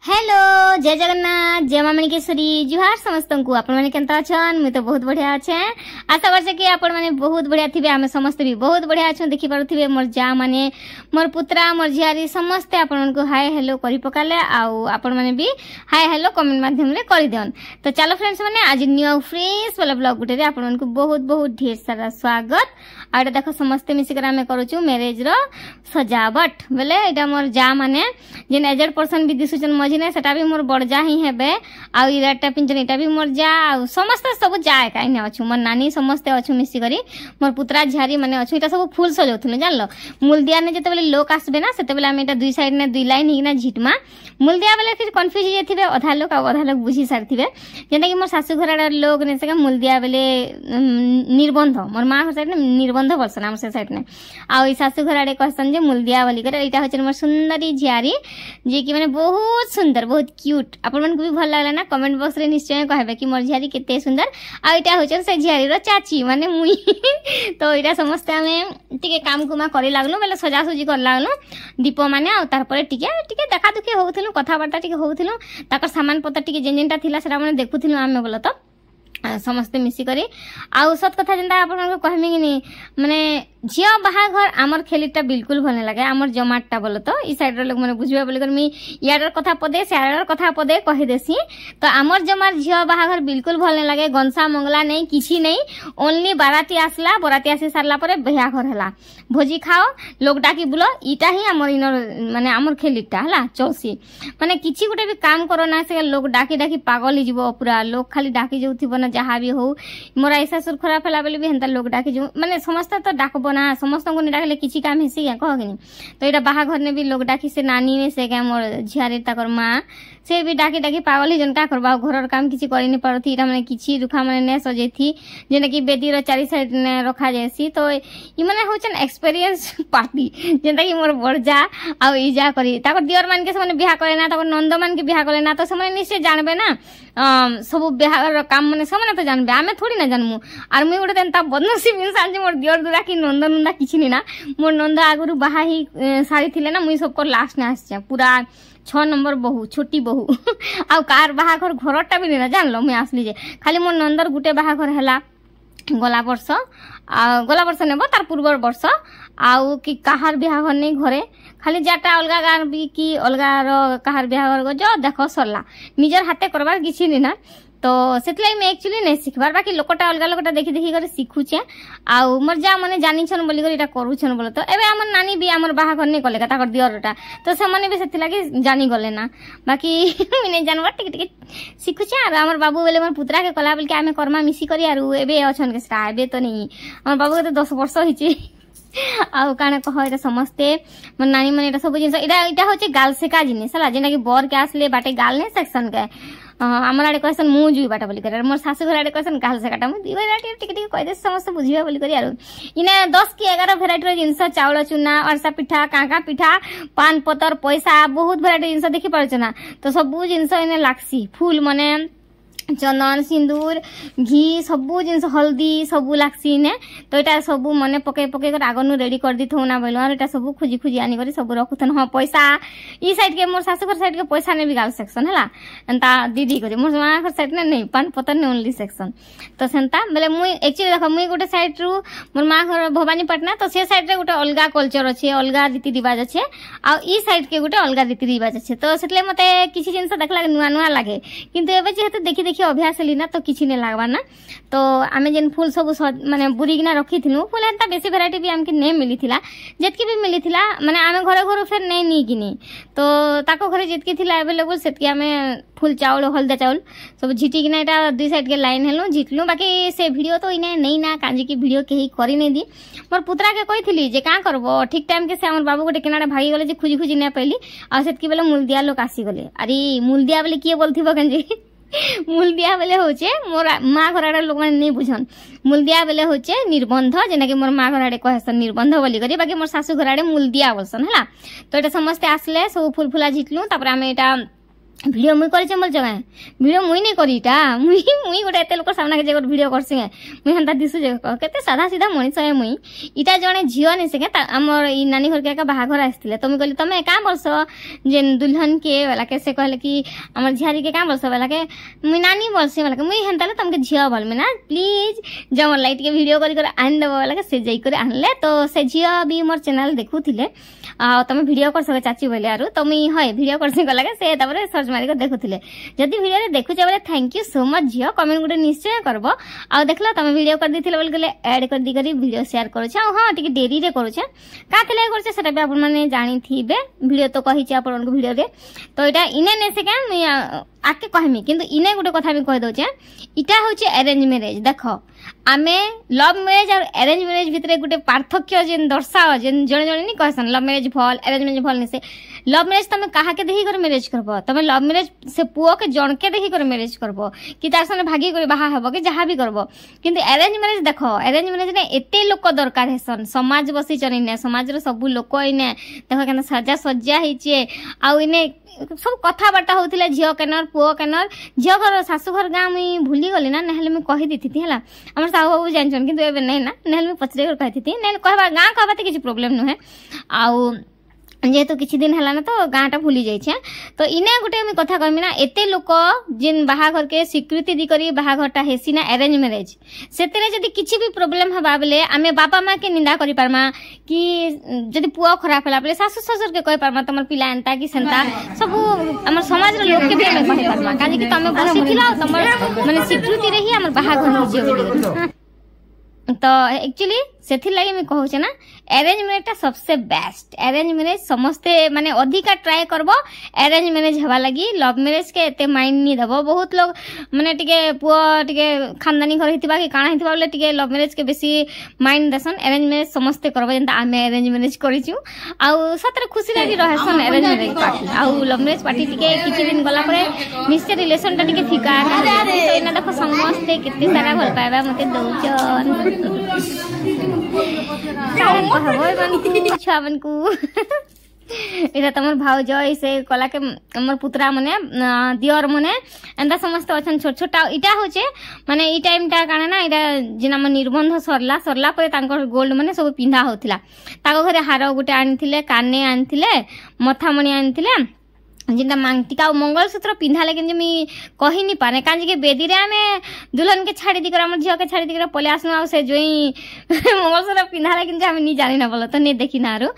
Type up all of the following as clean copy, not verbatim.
Hello जय जगन्नाथ जय मां मणिकेश्वरी जुहार समस्त को आपण माने केनता अछन मुई तो बहुत बढ़िया अच्छे आशा करछे कि आपण माने बहुत बढ़िया थिबे आमे समस्त भी बहुत बढ़िया अछन देखि पारुथिबे मोर जा माने मोर पुत्रा मोर झियारी समस्त आपण मन को हाय हेलो करि पकाले आउ आपण माने भी हाय हेलो कमेंट माध्यम रे करि देन। तो चलो फ्रेंड्स माने आज न्यू फ्रेश वाला ब्लॉग गुटे रे आपण मन को बहुत बहुत ढेर सारा स्वागत। आडे देखो समस्त मिसी कर आमे करूछु मैरिज रो सजावट बेले एटा मोर जा माने जेन एजेड पर्सन भी दिसुचन मझिने सेटा भी मोर बड़ जा ही हेबे आ इ रेडटा पिंचन एटा भी मोर जा आ समस्त सब जाए काइने अछु मोर नानी समस्त अछु मिसी करी मोर पुत्रा झियारी माने अछु एटा सब फूल सजौथुनु जानलो मूलदिया ने जते बेले लोक आसबे ना सेते बेले आमे एटा दुई साइड ने दुई लाइन हिना झिटमा मूलदिया बेले फिर कंफ्यूज जे थिबे अधा लोक आ अधा लोक बुझी सारथिबे जेंता कि मोर सासु घरडा लोक ने सके मूलदिया बेले निर्बंध मोर मां घर साइड ने निर्बंध बोलसन हम से साइड ने आ इ सासु घरडे कहसन जे मूलदिया बोली करे एटा होचन मोर सुंदरी झियारी जे कि माने बहुत सुंदर बहुत क्यूट आपण मन को भी भल लागला ना कमेंट बॉक्स रे निश्चय कहबे कि मोर झियारी केते सुंदर आ एटा होचन से झियारी रो चाची माने मुई तो एटा समस्त हमें टिके काम कुमा करि लागलो बेले सजा सजी कर लागलो दीप माने आ तार परे टिके टिके देखा दुखी होउथिलु कथा बार्ता टिके होउथिलु ताकर सामान पत्तर टिके जेनजेनटा थिला सेरा माने देखुथिलु आमे बोल तो समस्त मिसी करी आउ सत कथा जेंता आपण को कहमी कि नहीं माने झियो बाहाघर आमर खेलीटा बिल्कुल भल नहीं लगे आमर जमाटटा बोल तो ई साइड रे लोग माने बुझबे बोली कर मी याडर कथा पदे स्याडर कथा पदे कहि देसी तो आमर जमार झियो बाहाघर बिल्कुल भल नहीं लगे गंसा मंगला नहीं किछि नहीं ओनली बाराती आसला बराती आसी सारला परे बाहाघर हला भोजी खाओ लोग डाकी बुलो इटा ही आमर इनर माने आमर खेलीटा हला चौसी माने किछि गुटे भी काम करो ना से लोग डाकी डाकी पागल ही जीवो पूरा लोग खाली डाकी जोथिबो ना जहाँ भी हो मोर ऐसा सुर खराब है बोले भी हेन्ता लोग डाके जो माने समस्त तो डाकबो ना समस्त को डाकले किछि काम हेसी कह कि तो एटा बाहा घर ने भी लोग डाकी से नानी ने से मोर झियारी ताकर माँ से भी डाकी डाकी पागल ही जन का करबा घर काम किछि करि नि पारथि एटा माने किछि रुखा माने ने सजेथि जेने कि बेदी रो चारि साइड ने रखा जायसी तो इ माने होचन एक्सपीरियंस पार्टी जेंता कि मोर बड़ जा आ इ जा करी ताकर दियर मान के से बियाह करे ना ताकर नंद मान के बियाह करे ना तो से निश्चय जानबे ना सब बियाह काम माने से तो जानबे आमे थोड़ी ना जानमु आर मुई गोटे तेंता बदनसीब इंसान जे मोर दियर दुरा कि नंद नंदा किछि नि ना मोर नंद आगुरु बाहा ही सारी थिले ना मुई सबको लास्ट ने आछे पूरा 6 नंबर बहु छोटी बहु आ कार बाहाघर घरटा भी ना जानलो मुई आसली जे खाली मोर नंदर गुटे बाहाघर हला गला वर्ष नेबो तार पूर्वर वर्ष आउ कि काहार बिहाघर नहीं घरे खाली जाटा अलगा गार भी कि अलगा रो काहार बिहाघर गो जो देखो सरला निजर हाथे करबार किछि नि ना तो सेतलाई मैं एक्चुअली नहीं सिखबार बाकी लोकटा अलगा लोकटा देखि देखि करे सिखुचे आउ मोर जा माने जानि छन बोली करे एटा करूछन बोल तो एबे हमर नानी भी हमर बाहाघर नहीं कले ताकर दियरटा तो से माने भी सेति लागी जानि गले ना बाकी मिने जानवर टिक टिक सिखुचे आर हमर बाबू बेले मोर पुत्रा के कला बोल के आमे कर्मा मिसी करी आर एबे अछन के स्टा एबे तो नहीं हमर बाबू के तो 10 वर्ष हिची आउ काने कह एटा समस्ते मन नानी मन एटा सब जिंस एटा होचे गाल सेका जिनिस हला जेना कि बर के आसले बाटे गाल ने सेक्शन के हमर आडे कहसन मु जुई बाटा बोली करे मोर सासु घर आडे कहसन गाल सेकाटा मु दी वेराइटी टिक टिक कह दे समस्त बुझिबा बोली करी आरो इने 10 की 11 वेराइटी रो जिंस चावल चुना अरसा पिठा काका पिठा पान पतर पैसा बहुत वेराइटी जिंस देखि पारछ ना तो सब जिंस इने लाक्सी फूल माने चंदन सिंदूर घी सबू जिनस हल्दी सबू लागसी ने तो एटा सबू मने पके पके कर आगनु रेडी कर दी थौ ना बोलो और एटा सबू खुजी खुजी आनी करी सबू रखुथन हां पैसा ई साइड के मोर सासु घर साइड के पैसा ने भी गाल सेक्शन हला एंता दीदी करी मोर मां घर साइड ने नहीं पान पतर ने ओनली सेक्शन तो सेंता बेले मुई एक्चुअली देखो मुई गोटे साइड रु मोर मां घर भवानीपटना तो से साइड रे गोटे अलगा कल्चर अछि अलगा रीति रिवाज अछि आ ई साइड के गोटे अलगा रीति रिवाज अछि तो सेतले मते किछि जिंस देखला नुआ नुआ लागे किंतु एबे जेहेतु देखि अभ्यास ली ना तो किसी नहीं लागवा ना तो आमे जेन फूल सब माने बुरी किना रखी थिनु फूल एंता बेसी वैरायटी भी हमके नहीं मिली थिला जेतकी भी मिली थिला माने आमे घरे घरे फिर नहीं नी किनी तो ताको घरे जेतकी थिला अवेलेबल सेतकी आमे फूल चावल हल्दा चावल सब झिटी किना एटा दुई साइड के लाइन हेलु झिटलु बाकी से वीडियो तो इने नहीं ना कांजी की वीडियो केही करी नहीं दी मोर पुत्रा के कहिथिली जे का करबो ठीक टाइम के से हमर बाबू गोटे किनाडा भागी गले जे खुजी खुजी नै पइली आ सेतकी बेले मूलदिया लोक आसी गले अरे मूलदिया बेले किए बोलथिबो कांजी मूलदिया बेले होचे मोर माँ घर लोक मैंने नहीं बुझन मूलदिया बेले होचे निर्बंध जेना कि मोर माँ घर आड़े कहसन निर्बंध बोली करी बाकी मोर सासु घर आड़े मूलदिया बोलसन हला तो एटा समस्त आसले सब फूल फुला झिटलु तापर आमे एटा भिडियो मुई करे बोल जगह भिडियो मुई नहीं करीटा मुई मुई गोटे एते लोक सामना के गोटे भिडियो करसी मुई हंता दिसु जे केते साधा सीधा मनीष है मुई इटा जने झियो नहीं से हमर ई नानी घर के बाहाघर आस्थिले तो मुई कहली तमे का बोलस जे दुल्हन के वाला के से कहले कि हमर झियारी के का बोलस वाला के मुई नानी बोलसी वाला के मुई हंताले तुमके झियो बोल में ना प्लीज जमर लाइट के वीडियो करी कर आन देबो वाला के से जाई करे आनले तो से झियो भी मोर चैनल देखुथिले आ तमे वीडियो कर सके चाची बोले आरु तो मुई हय वीडियो कर से गला के से तबरे सर्च मारी कर देखुथिले जदी वीडियो रे देखु जे बोले थैंक यू सो मच झियो कमेंट गुटे निश्चय करबो आ देखला तमे वीडियो कर दिथिले बोल गेले ऐड कर दी करी वीडियो शेयर करू छ हां टिके देरी रे करू छ का थिले करू छ सेटा भी आपन माने जानि थिबे वीडियो तो कहि छ आपन को वीडियो रे तो एटा इने ने से के मुई आके कहमी किंतु इने गुटे कथा भी कह दउ छ इटा होचे अरेंज मैरिज देखो आमे लव मैरिज और अरेंज मैरिज भितरे गुटे पार्थक्य जेन दर्शाओ जेन जणे जणे नि कहसन लव मैरिज भल अरेंज मैरिज भल नि से लव मैरिज तमे कहा के देखि कर मैरिज करबो तमे लव मैरिज से पुओ के जण के देखि कर मैरिज करबो कि तार संगे भागी कर बाहा हबो कि जहा भी करबो किंतु अरेंज मैरिज देखो अरेंज मैरिज ने एते लोक दरकार हेसन समाज बसी चनिने समाज रो सब लोक इने देखो केना सजा सज्जा हिचे आ इने सब कथा बार्ता होतिले झियो केनर पुओ केनर झियो घर सासु घर गाँ मुई भूली गली ना नहले मैं कहि दिथि हला हमर साहू बाबू जानछन किंतु एबे नै ना नहले मैं पचरे कर कहि दिथि नै कहबा गाँ कहबा त किछ प्रॉब्लम न है आउ जेहेतु किछि दिन हला ना तो गाँटा भूली जाइछे तो इने गुटे मी कथा कहमी ना एते लोक जिन बाहाघर के स्वीकृति दी करी बाहाघरटा हेसी ना अरेंज मैरिज सेतेरे जदी किछि भी प्रॉब्लम हबा बेले आमे बापा मां के निंदा करि पारमा कि जदी पुआ खराब होला बेले सासु ससुर के कहि पारमा तमर पिला एंता कि सेंता सब हमर समाज रे लोक के भी आमे कहि पारमा काजे कि तमे बसी थिला तमर माने स्वीकृति रे ही हमर बाहाघर हो जे तो एक्चुअली सेथि लागि मैं कहू छ ना अरेंज मैरिज ता सबसे बेस्ट अरेंज मैरिज समस्ते माने अधिका ट्राई करबो अरेंज मैरिज हवा लगी लव मैरिज के एते माइंड नि दबो बहुत लोग माने टिके पुओ टिके खानदानी घर हितबा कि काना हितबा बोले टिके लव मैरिज के बेसी माइंड देसन अरेंज मैरिज समस्ते करबो जेंता आमे अरेंज मैरिज करिछु आ सतरे खुशी लागि रहसन अरेंज मैरिज पार्टी आ लव मैरिज पार्टी टिके किछि दिन गला परे निश्चय रिलेशन ता टिके फिका तो इना देखो समस्ते कितने सारा भल पाएबा मते दउचन छुआमन को इधर तमर भाउज ऐसे कला के हमर पुत्रा मने दियर मने एंदा समस्त अछन छोट छोटा इटा होचे माने ई टाइम ता काना ना इटा जिना मन निर्बंध सरला परे तांकर गोल्ड मने सब पिंधा होथिला ताको घरे हार गुटे आनिथिले काने आनिथिले मथामणी आनिथिले जिंदा मांगटिका और मंगलसूत्र पिंधा लेकिन जे मी कहि नि पाने कांजी के बेदी रे हमें दुल्हन के छाड़ी दिकर हमर झियो के छाड़ी दिकर पले आसनु आ से जोई मंगलसूत्र पिंधा लेकिन जे हम नि जानि ना बोलो तो ने देखि ना आरो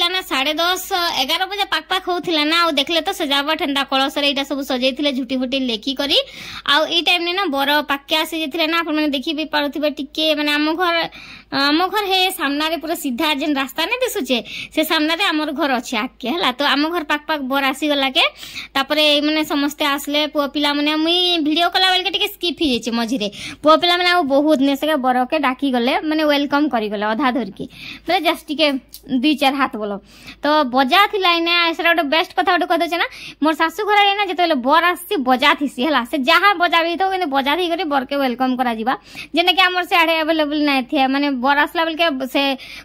ना 10:30 11 बजे पाक होथिला ना आ देखले तो सजावट हंदा कलश रे इटा सब सजेइथिले झुटी फुटी लेखी करी आ ई टाइम ने ना बर पाके आसी जेथिले ना अपन माने देखि भी पारुथिबे टिके माने आम घर हे सामना रे पूरा सीधा जेन रास्ता ने दिसुचे से सामना रे हमर घर अछि आके हला तो आम घर पाक बर आसी गला के तापरे माने समस्त आसले पुआ पिला माने मुई वीडियो कला बेल के टिके स्किप ही जेचे मझी रे पुआ पिला माने बहुत ने से बर के डाकी गले माने वेलकम करी गले आधा धर के माने जस्ट टिके 2-4 हाथ बोलो तो बजा थिला इने ऐसा गोटे बेस्ट कथा गोटे कह दे ना मोर सासू घर रे ना जते बर आसी बजा थिसी हला से जहां बजा भी तो बजा थी करे बर के वेलकम करा जीवा जेने के हमर से आडे अवेलेबल नै थे माने बर आसला बेल के से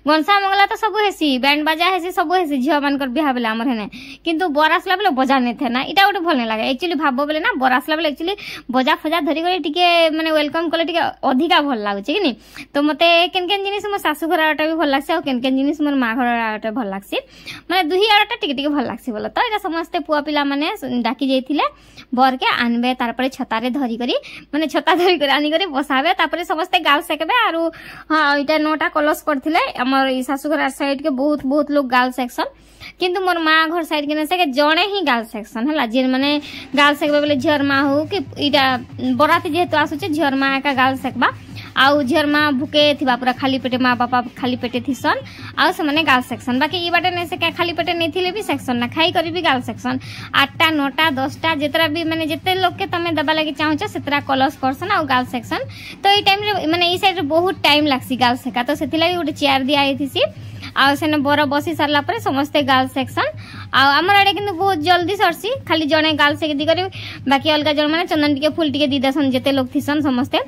गंसा मंगला तो सब हेसी बैंड बाजा हेसी सब हेसी झियो मानकर बिहा बेला हमर हेने किंतु बर आसला बेले बजा नै थे ना इटा गोटे भल नै लागे एक्चुअली भाबो बेले ना बर आसला बेले एक्चुअली बजा फजा धरी करे टिके माने वेलकम कले टिके अधिका भल लागुचे कि नि तो मते केन केन जिनिस मोर सासू घर आटा भी भल लागसे और केन केन जिनिस मोर मा घर आटा भल लागसे माने दुही आड़टा टिके भल लागसी बोला तो एटा समस्ते पुआ पिला माने डाकी जाइथिले बर के आनबे तार पर छतारे धरी करी माने छता धरी कर आनी करी बसाबे तापर समस्ते गाल सेकबे आरो हां इटा नोटा कलश करथिले हमर ई सासुघर साइड के बहुत लोग गाल सेक्शन किंतु मोर माँ घर साइड के नसे के जणे ही गाल सेक्शन हला जे माने गाल सेकबे बोले झियर माँ हो कि इटा बराती जेहेतु आसुचे झियर माँ का गाल सेकबा आउ झियर माँ भूके थिबा पूरा खाली पेटे माँ बापा खाली पेटे थिसन आउ से माने गाल सेक्शन बाकी ई बाटे ने से के खाली पेटे नै थिले भी सेक्शन ना खाई करी भी गाल सेक्शन 8टा 9टा 10टा जेतरा भी माने जेते लोग के तमे दबा लागि चाहूछ सेतरा कलश करसन आउ गाल सेक्शन तो ई टाइम रे माने ई साइड रे बहुत टाइम लागसी गाल सेका तो सेथिला गोटे चेयर दिया आइथिसी आ सेने बर बसी सारला परे समस्ते गाल सेक्शन आ हमर आडे किंतु बहुत जल्दी सरसी खाली जणे गाल सेक दी करी बाकी अलगा जण माने चंदन टिके फूल टिके दी दसन जेते लोग थिसन समस्ते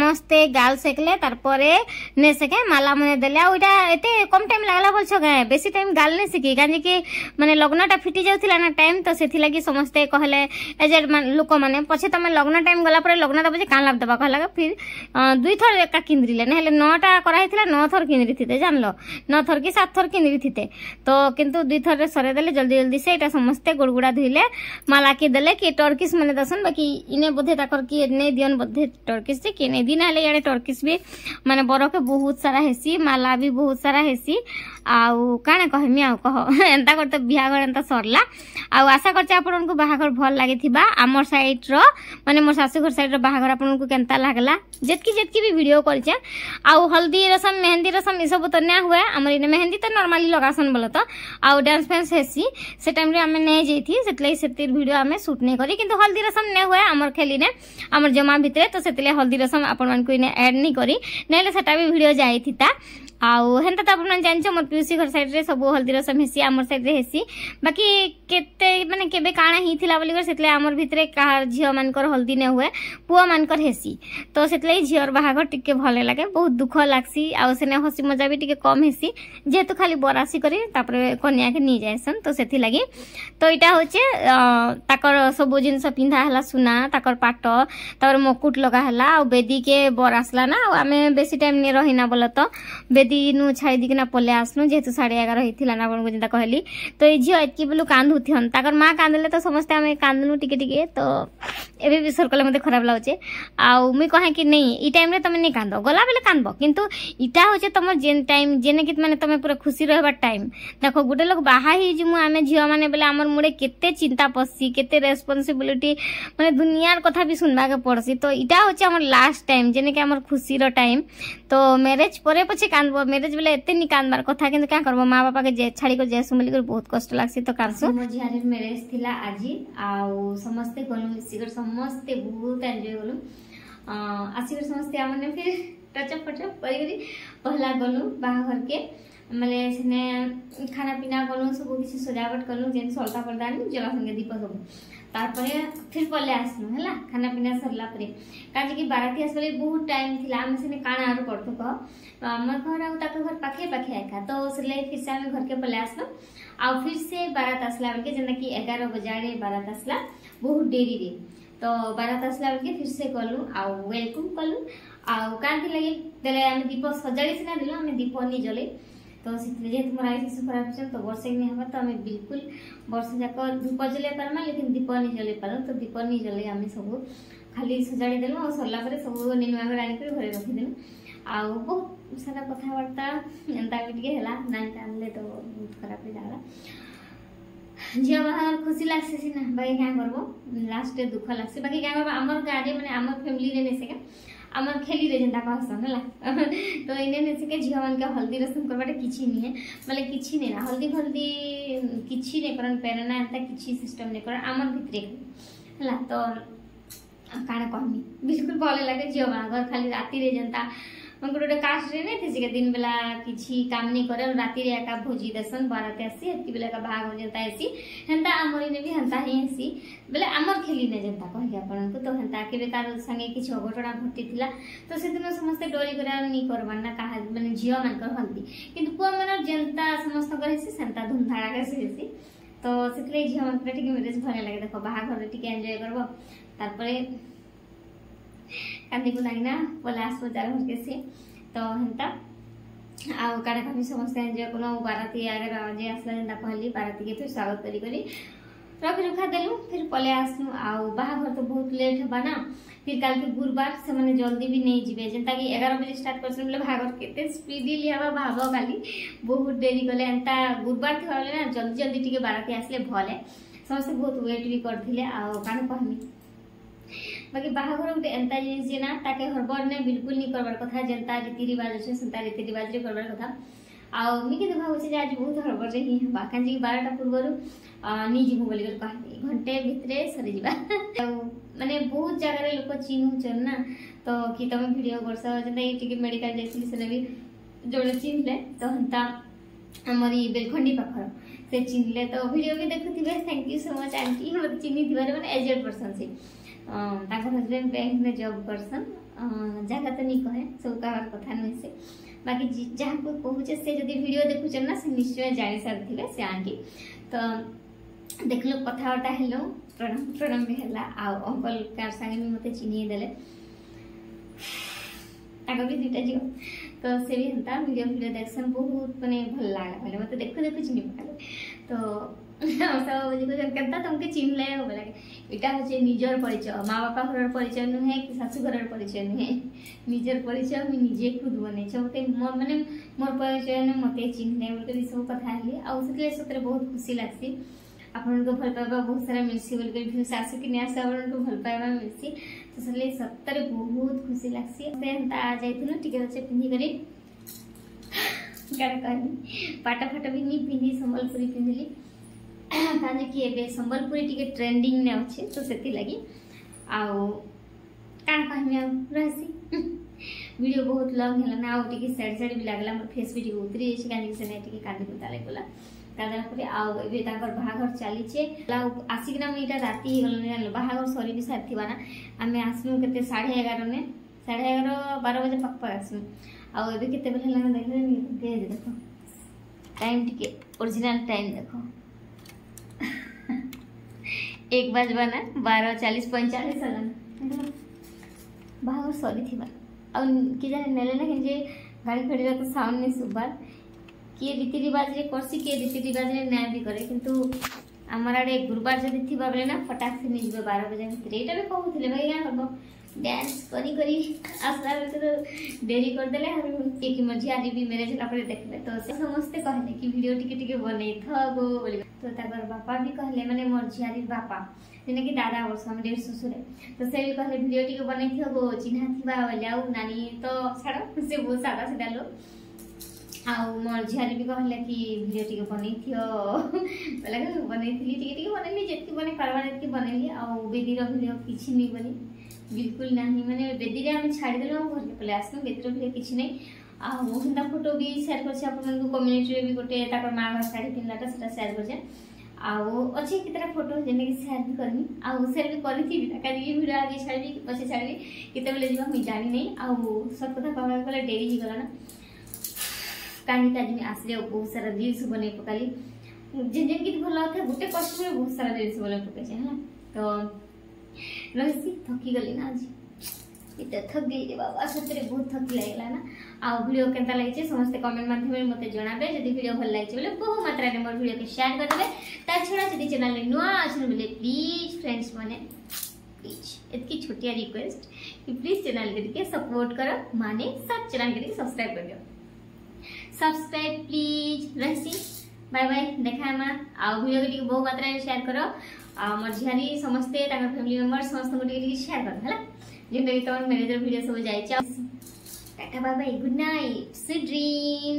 समस्ते गाल सेकले तार परे ने सेके माला मने देले आ ओइटा एते कम टाइम लागला बोलछ गाय बेसी टाइम गाल ने सेकी काजे कि माने लग्नटा फिटी जाउथिला ना टाइम तो सेथि लागि समस्ते कहले एजेड लोक माने पछे तमे लग्न टाइम गला परे लग्नटा बजे कान लाभ दबा कहला फिर दुई थर एका किंद्रिले नहेले 9टा करा हिथिला 9 थर किंद्रि थिते जानलो 9 थर की 7 थर किंद्रि थिते तो किंतु दुई थर रे सरे देले जल्दी जल्दी से एटा समस्ते गोड़गुड़ा धुइले माला के देले कि टर्किश माने दसन बाकी इने बोधे ताकर की ने दियन बोधे टर्किश से कि ने दिन हले याडे टर्किश भी माने बरो के बहुत सारा हेसी माला भी बहुत सारा हेसी आउ काने कहमी आउ कह एंता करते बियाघर एंता सरला आउ आशा करछे आपन को बाहाघर भल लागि थिबा हमर साइड रो माने मोर सासुघर साइड रो बाहाघर आपन को केनता लागला जेतकी भी वीडियो करछे आउ हल्दी रसम मेहंदी रसम ई सब तो ना हुए हमर इने मेहंदी तो नॉर्मली लगासन बोलो तो आउ डांस फैंस हेसी से टाइम रे हमें नै जेथी सेतले सेतिर वीडियो हमें शूट नै करी किंतु हल्दी रसम नै हुए हमर खेली ने हमर जमा भितरे तो सेतले हल्दी रसम आपन मन को इने ऐड नै करी नैले सेटा भी वीडियो जाई थिता आउ हेंता तो आपन जानछो मोर पीसी घर साइड रे सब हल्दी रसम हेसी हमर साइड रे हेसी बाकी केते माने केबे काना ही थिला बोली कर सेतले हमर भितरे का झियो मानकर हल्दी ने हुए पुआ मानकर हेसी तो सेतले झियोर बाहागर टिके भले लागे बहुत दुख लागसी आउ सेने हसी मजा भी टिके कम हेसी जेतु खाली बरासी करी तापरे कन्या के नी जायसन तो सेथि लागि तो इटा होचे ताकर सब जिंस पिंधा हला सुना ताकर पाट तापर मुकुट लगा हला आ बेदी के बर आसला ना आमे बेसी टाइम ने रहिना बोल तो बेदी नु छाई दिकना पले आसनु जेतु 11:30 हिथिला ना बन जिंदा कहली तो ए झियो एतकी बेलु कांदु थियन ताकर मां कांदले तो समस्त आमे कांदनु टिके टिके तो एबे भी सरकले मते खराब लागचे आउ मी कहे कि नहीं ई टाइम रे तमे नहीं कांदो गला बेले कांदबो किंतु इटा होचे तमर जेन टाइम जेने कित माने तमे पूरा खुशी रहबा टाइम देखो गुटे लोग बाहा ही जिमु आमे झियो माने बेले हमर मुडे केते चिंता पसी केते रेस्पोंसिबिलिटी माने दुनियार कथा भी सुनबा के पड़सी तो इटा होचे हमर लास्ट टाइम जेने के हमर खुशी रो टाइम तो मैरिज परे पछे कांदबो मैरिज बेले एते नि कांदबार कथा किंतु का करबो मां बापा के जे छाड़ी को जेसु मिली कर बहुत कष्ट लागसी तो कांसो मो झियारे मैरिज थिला आजी आउ समस्त गलु मिसिगर समस्त बहुत एन्जॉय गलु आसीगर समस्त आमने फिर टचअप पटअप करी पहला गलु बाहाघर के माने सेने खाना पीना गलु सब किसी सजावट कलु जेन सोलता पर्दा जला संगे दीप सब तारपरे फिर पले आसनु हला खाना पीना सरला परे काजे कि बाराती आसले बहुत टाइम थिला हम सेने काना आरो करतो क हमर घर आ ताको घर पाखे पाखे आका तो उसले फिर से हम घर के पले आसनु आ फिर से बारात आसला के जेना कि 11 बजे बारात आसला बहुत देरी रे तो बारात आसला के फिर से कलु आ वेलकम कलु आ कांति लगे देले हम दीप सजाड़ी सिना दिलो हम दीप नि जले तो सितले जे तुमरा ऐसे खराब छ तो वर्षे में हम तो हमें बिल्कुल वर्ष जाक धूप जले परमा लेकिन दीप नि जले पारो तो दीप नि जले हम सब खाली सजाड़ी देलो और सरला परे सब निनुआ घर आनी कर घरे रखि देलो आ बहुत सारा कथा वार्ता एंता बिट के हला नान कानले तो बहुत खराब ही लागला झियो बाहर खुशी लागसे सिना बाकी क्या करबो लास्ट दुख लागसे बाकी क्या करबो हमर गाड़ी माने हमर फैमिली रे नेसे के हमर खेली रे जेंता कहसन हला तो इने नेसे के झियो मन के हल्दी रसम करबाटे किछि नि है माने किछि नै ना हल्दी हल्दी किछि नै करन पेरना एंता किछि सिस्टम नै कर हमर भितरे हला तो काना कहमी बिल्कुल भले लागे झियो बाहर खाली राती रे जेंता गोटे कास्ट रे नहीं थी दिन बेला किसी काम नहीं करे राति रे एका भोजी देसन बाराते आसी एतकी बेला का भाग हो जेता आसी हेंता हमर ने भी हेंता ही आसी बेले हमर खेली ने जेता कहि आपन को तो हेंता के बेकार संगे किछ घटना घटिथिला तो से दिन समस्त डोरी करा नहीं करबान ना कहा माने झियो मन कर हल्दी किंतु पुआ मन जेंता समस्त करे से सेंता धूमधाड़ा के से तो सेतले झियो मन पे टिके मैरिज भले लागे देखो बाहा घर टिके एन्जॉय करबो तारपरे कांदी को लागिना पलास बजार घर के से तो हेंता आ काडा कमी समस्त एन्जॉय कोनो बाराती आगे जे आसला जेंता कहली बाराती के फिर स्वागत करी करी रख रखा देलु फिर पले आसनु आ बाहा घर तो बहुत लेट हबा ना फिर काल के गुरुवार से माने जल्दी भी नहीं जिवे जेंता कि 11 बजे स्टार्ट करसन बोले भागर केते स्पीडी लियाबा भाबो काली बहुत देरी गले एंता गुरुवार के होले ना जल्दी जल्दी टिके बाराती आसले भले समस्त बहुत वेट भी करथिले आ कान कहमी बाकी बाहाघर गोटे एंता जिनिस जे ना ताके हड़बड़ ने बिल्कुल नहीं करबार कथा जेंता रीति रिवाज अछि सेंता रीति रिवाज रे करबार कथा आ मी के भाव जे आज बहुत हड़बड़ रे ही हबा कांजी 12टा पूर्वरु नी जिमु बोली कर कहली घंटे भितरे सरी जिबा माने बहुत जगह रे लोक चिन्हु चन ना तो कि तमे वीडियो करस जेंता ई टिके मेडिकल जेसी से भी जोड़े चिन्हले तो हंता हमरी बेलखंडी पाखर से चिन्हले तो वीडियो भी देखुथिबे thank you so much aunty हम चिन्ही दिबारे माने एजेड पर्सन से ताकर हस्बैंड बैंक में जॉब करसन जगह तो नहीं कहे सब कहबार कथा नुहे से बाकी जहाँ को कहूचे से जब वीडियो देखुचन ना से निश्चय जानी सारी से आंटी तो देखल कथबार्ता हेलो प्रणाम प्रणाम भी है अंकल कार संगे भी मत चिन्ह देले आगे भी दुटा झील तो से भी हेन्ता वीडियो वीडियो देखसन बहुत माने भल लागला बोले मत देखु देखु चिन्ह पकाले तो सब केता तुमके चिन्हले हो लगे इटा होचे निजर परिचय माँ बापा घर परिचय नुहे कि शाशु घर परिचय नुहे निजर परिचय मुझे निजे खुद बने मत माने मोर परिचय ने मत चिन्हले बोल सब कथा हेली आ सतरे बहुत खुशी लगसी आपन को भल पाइबा बहुत सारा मिलसी बोल के भी सासु कि न्यास आपन को भल पाइबा मिलसी तो सले सतरे बहुत खुशी लागसी सेन ता जाइथिनो टिके बचे पिंधी करी काटा कहनी पाटा फाटा भी नी पिंधी संबलपुरी पिंधली काजे कि एबे संबलपुरी टिके ट्रेंडिंग ने अछि तो सेति लागि आउ कान कहनी आ रहसी वीडियो बहुत लॉन्ग हैला ना टिके साइड साइड भी लागला मोर फेस वीडियो उतरी छै काजे से ने टिके कांदी कुता लागला तादर परे आउ एबे ताकर बाहाघर चली छे आसिकना मिटा राती हे गलन बाहाघर सरी भी साथिबा ना आमे आसनु केते 11:30 ने 11:30 12 बजे पक्का आसनु आउ एबे केते बेला ना देखले के देखो टाइम टिके ओरिजिनल टाइम देखो 1 बजबा ना 12:40-45 हलन बाहाघर सरी थिबा आ कि जाने नेले ना जे गाड़ी खड़ीला तो साउंड ने सुबार किए रीति रिवाज रे करसी किए रीति रिवाज रे न्याय भी करे किंतु हमर आडे गुरुवार जदी थिबा बेले ना फटाक से निजबे 12 बजे भीतर एटा भी कहउथिले भाई या करबो डांस करी करी आसला तो देरी कर देले हम के कि मझी आज भी मैरिज ला परे देखले तो से समस्त कहले कि वीडियो टिके बनै थगो बोली तो ताकर बापा भी कहले माने मोर झियारी बापा जेने कि दादा और समदेर ससुर तो से भी कहले वीडियो टिके बनै थगो चिन्हा थिबा बोलाउ नानी तो छाड़ो से बहुत सादा सीधा लो आउ मोर झियारी भी कहले कि वीडियो टिके बनै थियो बोला कि बनै थली टिके बनैली जेति बने करवाने कि बनैली आउ बेदीर वीडियो किछि नै बनी बिल्कुल नहीं माने बेदी रे हम छाड़ी देलो घर के पले आसनु बेदीर वीडियो किछि नै आ हिंदा फोटो भी शेयर करछि आपन को कम्युनिटी रे भी गोटे ताकर मां घर साड़ी पिनलाटा सेटा शेयर करछे आउ अछि कितरा फोटो जेने कि शेयर भी करनी आउ शेयर भी करथि भी काली वीडियो आगे छाड़ी पछे छाड़ी किते बेले जीवा मी जानि नै आउ सब कथा कहबा गले डेरी ही गला ना कानी काज में आसले बहुत सारा रील्स बने पकाली जिन जिन गीत भल था गोटे कष्ट में बहुत सारा रील्स बने पके है तो रहसी थकी गली ना आज इते थक गई रे बाबा सतरे बहुत थकी लागला ना आ वीडियो केनता लागि छे समस्त कमेंट माध्यम में मते जणाबे यदि वीडियो भल लागि छे बोले बहु मात्रा रे मोर वीडियो के शेयर कर देबे ता छोड़ा यदि चैनल रे नुआ अछि बोले प्लीज फ्रेंड्स माने प्लीज इतकी छोटिया रिक्वेस्ट कि प्लीज चैनल के सपोर्ट करो माने सब चैनल के सब्सक्राइब कर दियो सब्सक्राइब प्लीज रहसी बाय बाय देखा मा आ वीडियो के बहुत मात्रा में शेयर करो आ मोर झियारी समस्ते ताकर फैमिली मेंबर समस्त को शेयर करो हला जिंदगी तो मैनेजर वीडियो सब जाय टाटा bye bye good night sweet dream.